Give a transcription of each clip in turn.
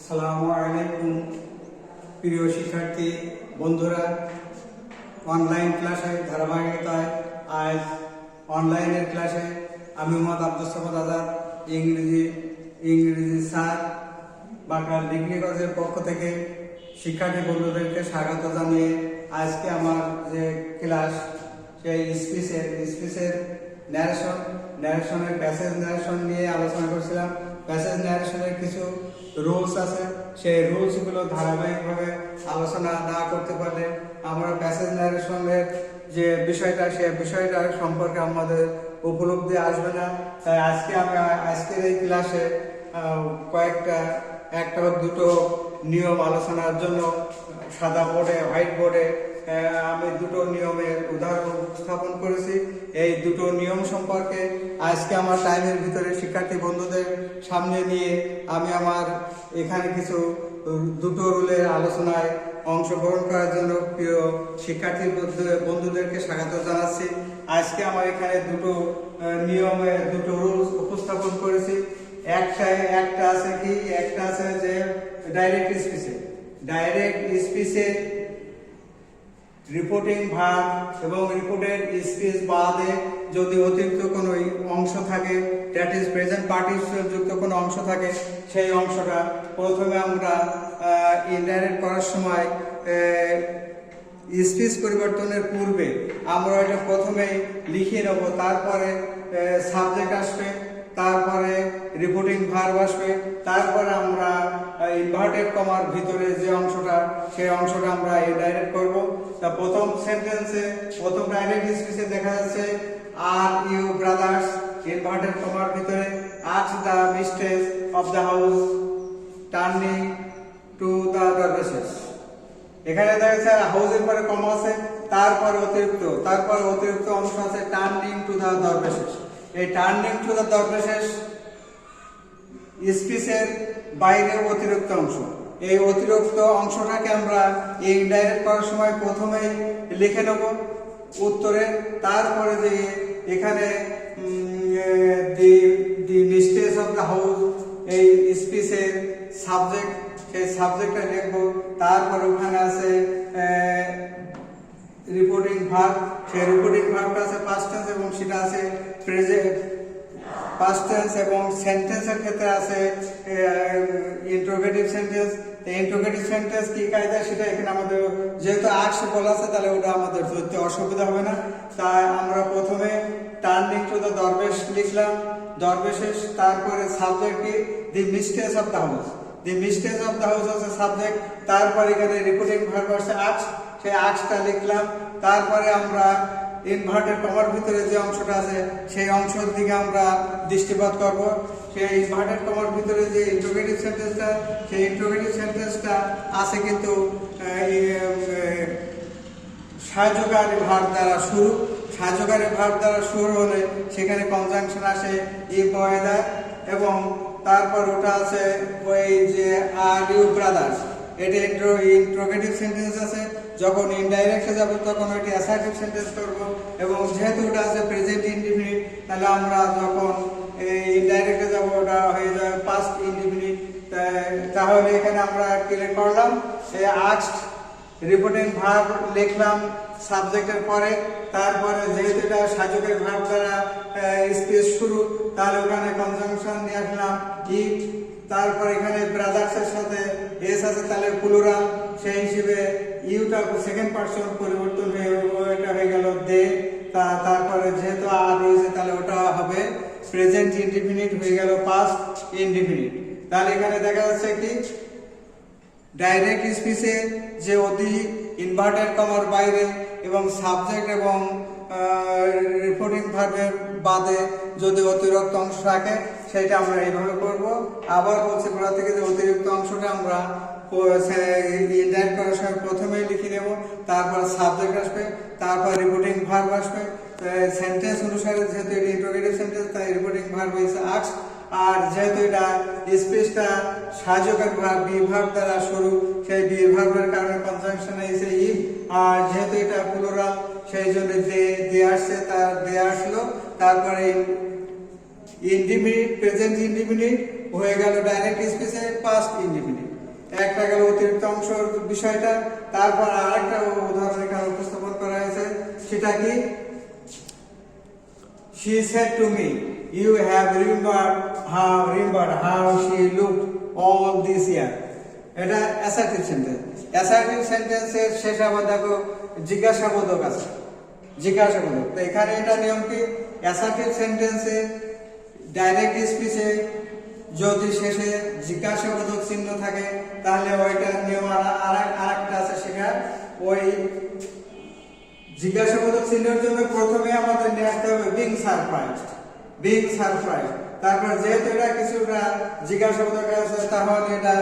আসসালামু আলাইকুম প্রিয় শিক্ষার্থী বন্ধুরা, অনলাইন ক্লাসে ধারাবাহিকতায় আজ অনলাইনের ক্লাসে আমি মোহাম্মদ আব্দুস সামাদ আজাদ ইংরেজি স্যার বাংলা ডিগ্রি কলেজের পক্ষ থেকে শিক্ষার্থী বন্ধুদেরকে স্বাগত জানিয়ে আজকে আমার যে ক্লাস সেই স্পিচের ন্যারেশনের প্যাসেজ ন্যারেশন নিয়ে আলোচনা করছিলাম। প্যাসেজ ন্যারেশনের কিছু রুলস আছে, সেই রুলসগুলো ধারাবাহিকভাবে আলোচনা না করতে পারলে আমরা প্যাসেজ ন্যারেশনের যে বিষয়টা সে বিষয়টার সম্পর্কে আমাদের উপলব্ধি আসবে না। তাই আজকের এই ক্লাসে একটা দুটো নিয়ম আলোচনার জন্য সাদা বোর্ডে হোয়াইট বোর্ডে আমি দুটো নিয়মের উদাহরণ উপস্থাপন করেছি। এই দুটো নিয়ম সম্পর্কে আজকে আমার টাইমের ভিতরে শিক্ষার্থী বন্ধুদের সামনে নিয়ে আমি আমার এখানে কিছু দুটো রুলের আলোচনায় অংশগ্রহণ করার জন্য প্রিয় শিক্ষার্থী বন্ধুদেরকে স্বাগত জানাচ্ছি। আজকে আমার এখানে দুটো নিয়মের দুটো রুলস উপস্থাপন করেছি। একটা আছে যে ডাইরেক্ট স্পিচে রিপোর্টিং ভার্ব এবং রিপোর্টেড স্পিচ বাদে যদি অতিরিক্ত কোনো অংশ থাকে, দ্যাট ইজ প্রেজেন্ট পার্টিসিপল যুক্ত কোনো অংশ থাকে, সেই অংশটা প্রথমে আমরা ইনডাইরেক্ট করার সময় স্পিচ পরিবর্তনের পূর্বে আমরা এটা প্রথমেই লিখে নেব, তারপরে সাবজেক্ট আসবে, তারপরে রিপোর্টিং ভার্ব আসবে, তারপরে আমরা ইনভার্টেড কমার ভিতরে যে অংশটা সেই অংশটা আমরা ইনডাইরেক্ট করব। তা প্রথম ডাইরেক্ট স্পিচে দেখা যাচ্ছে are you brothers inverted comma ভিতরে ask the mistress of the house turning to the dervishes. এখানে দেখা যাচ্ছে হাউসের পরে কমা আছে, তারপরে অতিরিক্ত অংশ আছে টার্নিং টু দ্য ডারভেসেস। এই টার্নিং টু দ্য ডারভেসেস স্পিচের বাইরে অতিরিক্ত অংশ। এই অতিরিক্ত অংশটাকে আমরা ইনডাইরেক্ট করার সময় প্রথমেই লিখে নেব উত্তরে, তারপরে যে এখানে দি মিস্ট্রেস অফ দ্য হাউস এই স্পিচের সাবজেক্ট, সেই সাবজেক্টটা লিখবো, তারপর ওখানে আছে রিপোর্টিং ভার্ব, সেই রিপোর্টিং ভার্বটা আছে পাস্ট টেন্স এবং সেটা আছে প্রেজেন্ট পাস্ট টেন্স, এবং সেন্টেন্সের ক্ষেত্রে আছে ইন্টারোগেটিভ সেন্টেন্স। ইন্টারোগেটিভ সেন্টেন্স কি কায়দা সেটা এখানে আমাদের যেহেতু আক্স বলা আছে তাহলে ওটা আমাদের ধরতে অসুবিধা হবে না। তাই আমরা প্রথমে টার্নিং টু দ্য দরবেশ লিখলাম, দরবেশেস, তারপরে সাবজেক্ট কি the mistress of the house, the mistress of the house আছে সাবজেক্ট, তারপরে এখানে রিপোর্টিং ভার্ব আছে আক্স, সেই আক্সটা লিখলাম, তারপরে আমরা ইনভার্টেড কমার ভিতরে যে অংশটা আছে সেই অংশের দিকে আমরা দৃষ্টিপাত করব। সেই ইনভার্টেড কমার ভিতরে যে ইন্টারোগেটিভ সেন্টেন্সটা, সেই ইন্টারোগেটিভ সেন্টেন্সটা আছে কিন্তু সাহায্যকারী ভার্ব দ্বারা শুরু। সাহায্যকারী ভার্ব দ্বারা শুরু হলে সেখানে কনজাংশন আসে ইফ ওয়েদার, এবং তারপর ওটা আছে ওই যে আর ইউ ব্রাদার্স, এটা ইন্টারোগেটিভ সেন্টেন্স আছে। যখন ইনডাইরেক্টে যাব তখন ওইটি অ্যাসার্টিভ সেন্টেন্স করব, এবং যেহেতু ওটা আছে প্রেজেন্ট ইনডিফিনিট তাহলে আমরা যখন ইনডাইরেক্টে যাব ওটা হয়ে যাবে পাস্ট ইনডিফিনিট। তাহলে এখানে আমরা ক্লিয়ার করলাম আস্কড রিপোর্টিং ভার্ব লিখলাম সাবজেক্টের পরে, তারপরে যেহেতু এটা সাহায্যকারী ভার্ব দ্বারা স্পিচ শুরু তাহলে ওখানে কনজাংশন নিয়ে আসলাম ইট, তারপর এখানে ব্রাদার্সের সাথে এস আছে তাহলে প্লুরাল, সেই হিসেবে ইউটা সেকেন্ড পারসন পরিবর্তন হয়ে এটা হয়ে গেল দে, তারপরে যেহেতু আর রয়েছে তাহলে ওটা হবে প্রেজেন্ট ইনডিফিনিট হয়ে গেল পাস্ট ইনডিফিনিট। তাহলে এখানে দেখা যাচ্ছে কি ডাইরেক্ট স্পিচে যে অধিক ইনভার্টেড কমার বাইরে এবং সাবজেক্ট এবং রিপোর্টিং ভার্বের বাদে যদি অতিরিক্ত অংশ থাকে সেটা আমরা এইভাবে করব। আবার বলছি গোড়া থেকে যে অতিরিক্ত অংশটা আমরা ইনডাইরেক্ট করার সময় প্রথমেই লিখে নেব, তারপর সাবজেক্ট আসবে, তারপর রিপোর্টিং ভার্ব আসবে। সেন্টেন্স অনুসারে যেহেতু এটা ইন্টারোগেটিভ সেন্টেন্স তাই রিপোর্টিং ভার্ব হয়েছে আস্ক, আর যেহেতু এটা স্পিচটা সাহায্যকারী ভার্ব বি ভার্ব দ্বারা শুরু, সেই বি ভার্বের কারণে কনজাংশন হয়েছে ইফ, আর যেহেতু এটা প্লুরাল সেই জন্য দে আসছে, তার দে আসলো, তারপরে ইনডিফিনিট প্রেজেন্ট ইনডিফিনিট হয়ে গেল ডাইরেক্ট স্পিচে পাস্ট ইনডিফিনিট। অংশের বিষয়টা। তারপর আরেকটা উদাহরণ এখানে উপস্থাপন করা হয়েছে, সেটা কি? She said to me, you have remembered how she looked all this year. এটা অ্যাসার্টিভ সেন্টেন্স। অ্যাসার্টিভ সেন্টেন্সের শেষে আবার দেখো জিজ্ঞাসাবোধক আছে, জিজ্ঞাসাবোধক। তো এখানে এটা নিয়ম কি? অ্যাসার্টিভ সেন্টেন্সে ডাইরেক্ট স্পিচে যদি শেষে জিজ্ঞাসাবোধক চিহ্ন থাকে তাহলে ওইটা নিয়ম আরেকটা আছে, সেটা ওই জিজ্ঞাসাবোধক চিহ্নের জন্য প্রথমে আমাদের নিয়ে আসতে হবে বিং সারপ্রাইজড, বিং সারপ্রাইজড। তারপর যেহেতু এটা কিছুটা জিজ্ঞাসাবোধক আছে, তাহলে এটা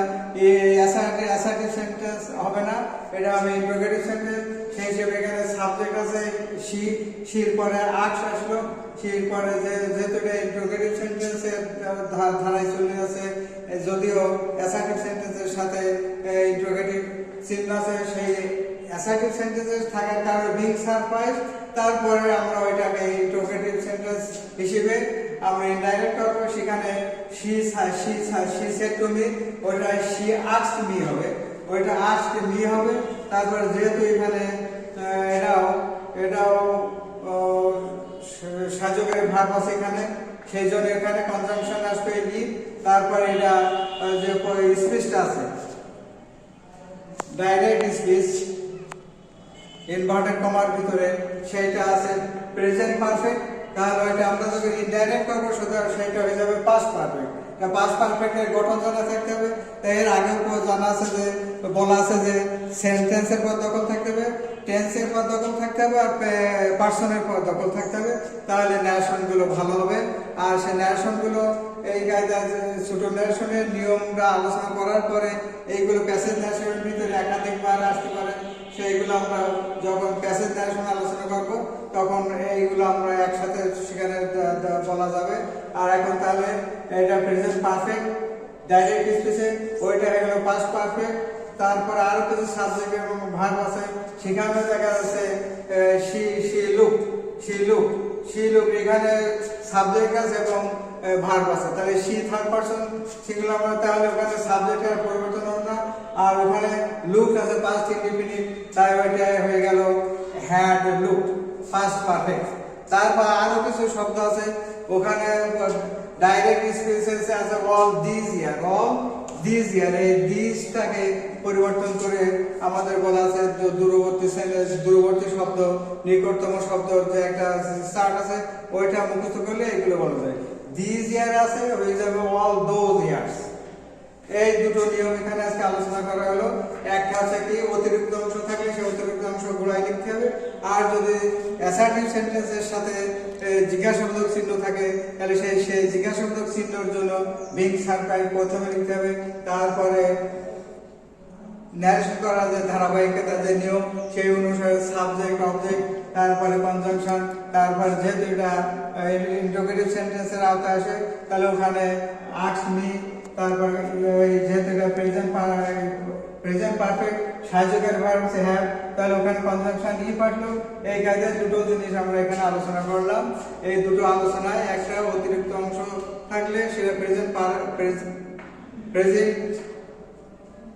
অ্যাসার্টিভ সেন্টেন্স হবে না, এটা আমি ইন্টারোগেটিভ সেন্টেন্স। সেই হিসেবে এখানে সাবজেক্ট আছে শি, শির পরে আক্স আসলো, শির পরে যেহেতু এটা ইন্টারোগেটিভ সেন্টেন্সের ধারায় চলে আছে, যদিও অ্যাসার্টিভ সেন্টেন্সের সাথে ইন্টারোগেটিভ চিহ্ন আছে, সেই অ্যাসার্টিভ সেন্টেন্সেস থাকার কারণে বিং সারপ্রাইজ। তারপরে আমরা ওইটাকে ইন্টারোগেটিভ সেন্টেন্স হিসেবে আমরা ইনডাইরেক্ট করব, সেখানে she said to me, ওইটা she asked me হবে, ওইটা asked me হবে। তারপরে যেহেতু এখানে এটাও সাহায্যকারী ভার্ব আছে এখানে, সেই জন্য এখানে কনজাংশন আসবে ই। তারপরে এটা যে স্পিচটা আছে ডাইরেক্ট স্পিচ ইনভার্টেড কমার ভিতরে, সেইটা আছে প্রেজেন্ট পারফেক্ট। তাহলে ওইটা আমরা যদি ইনডাইরেক্ট করবো সুতরাং সেইটা হয়ে যাবে পাস্ট পারফেক্ট। পাস্ট পারফেক্টের গঠন জানা থাকতে হবে। তাই এর আগেও জানা আছে যে বলা আছে যে সেন্টেন্সের পর দখল থাকতে হবে, টেন্সের পর দখল থাকতে হবে, আর পার্সনের পর দখল থাকতে হবে, তাহলে ন্যারেশনগুলো ভালো হবে। আর সেই ন্যারেশনগুলো এই কায়দায় ছোট ন্যারেশনের নিয়মটা আলোচনা করার পরে এইগুলো প্যাসেজ ন্যারেশনের ভিতরে একাধিকবার আসতে পারে, সেইগুলো আমরা যখন প্যাসেজ ন্যারেশন আলোচনা করব তখন এইগুলো আমরা একসাথে সেখানে বলা যাবে। আর এখন তাহলে এটা প্রেজেন্ট পারফেক্ট ডাইরেক্ট স্পিচে, ওইটা হয়ে গেল পাস্ট পারফেক্ট। তারপর আরো কিছু সাবজেক্ট এবং ভার্ব আছে, সেখানে দেখা যাচ্ছে she look, এখানে সাবজেক্ট আছে এবং ভার্ব আছে, তাহলে she থার্ড পারসন সিঙ্গুলার, তাহলে ওখানে সাবজেক্টের পরিবর্তন হবে না। আর ওখানে লুক আছে পাস্ট ইনডিফিনিট, তাই ওইটা হয়ে গেল হ্যাড লুকড পাস্ট পারফেক্ট। তারপর আরো কিছু শব্দ আছে ওখানে ডাইরেক্ট স্পিচেস আছে অল দিস ইয়ার, এই দিসটাকে পরিবর্তন করে আমাদের বলা আছে দূরবর্তী শব্দ, নিকটতম শব্দ যে একটা স্টার্ট আছে, ওইটা মুখস্থ করলে এগুলো বলা যায়। দিস ইয়ার আছে হয়ে যাবে অল দোজ ইয়ার্স। এই দুটো নিয়ম এখানে আজকে আলোচনা করা হলো। একটা হচ্ছে কি অতিরিক্ত অংশ থাকলে সেই অতিরিক্ত অংশ গুড়ায় লিখতে হবে, আর যদি অ্যাসার্টিভ সেন্টেন্সের সাথে জিজ্ঞাসাবোধক চিহ্ন থাকে তাহলে সেই জিজ্ঞাসাবোধক চিহ্নের জন্য বিং সারপ্রাইজ প্রথমে লিখতে হবে। তারপরে ন্যারেশন করার যে ধারাবাহিকতা যে নিয়ম সেই অনুসারে সাবজেক্ট অবজেক্ট, তারপরে কনজাংশন, তারপরে যেহেতু এটা ইন্টারোগেটিভ সেন্টেন্সের আওতায় আসে তাহলে ওখানে আস্ক মি, তারপর যেহেতু এটা প্রেজেন্ট পারফেক্ট সাহায্যকারী ভার্ব সে হ্যাভ, তাহলে ওখানে কনজাংশন ই পাঠলো। এই কায়দায় দুটো জিনিস আমরা এখানে আলোচনা করলাম। এই দুটো আলোচনায় একটা অতিরিক্ত অংশ থাকলে সেটা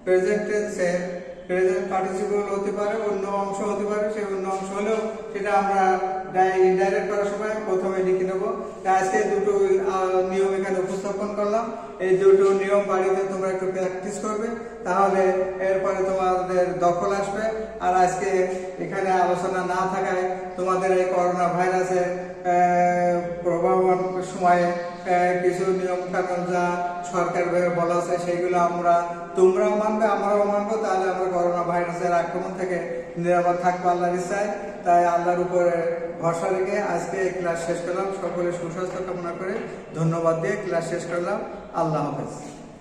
প্রেজেন্ট টেন্সে প্রেজেন্ট পার্টিসিপল হতে পারে, অন্য অংশ হতে পারে, সেই অন্য অংশ হলেও সেটা আমরা ইনডাইরেক্ট করার সময় প্রথমে লিখে নেব। তাই আজকে দুটো নিয়ম এখানে উপস্থাপন করলাম। এই দুটো নিয়ম বাড়িতে তোমরা একটু প্র্যাকটিস করবে, তাহলে এরপরে তোমাদের দখল আসবে। আর আজকে এখানে আলোচনা না থাকায় তোমাদের এই করোনা ভাইরাসের প্রভাবন সময়ে কিছু নিয়ম কানুন যা সরকার বলা আছে সেইগুলো তোমরাও মানবে, আমরাও মানবো, তাহলে আমরা করোনা ভাইরাসের আক্রমণ থেকে নিরাপদ থাকবো আল্লাহর ইচ্ছায়। তাই আল্লাহর উপরে ভরসা রেখে আজকে ক্লাস শেষ করলাম। সকলে সুস্বাস্থ্য কামনা করে ধন্যবাদ দিয়ে ক্লাস শেষ করলাম। আল্লাহ হাফেজ।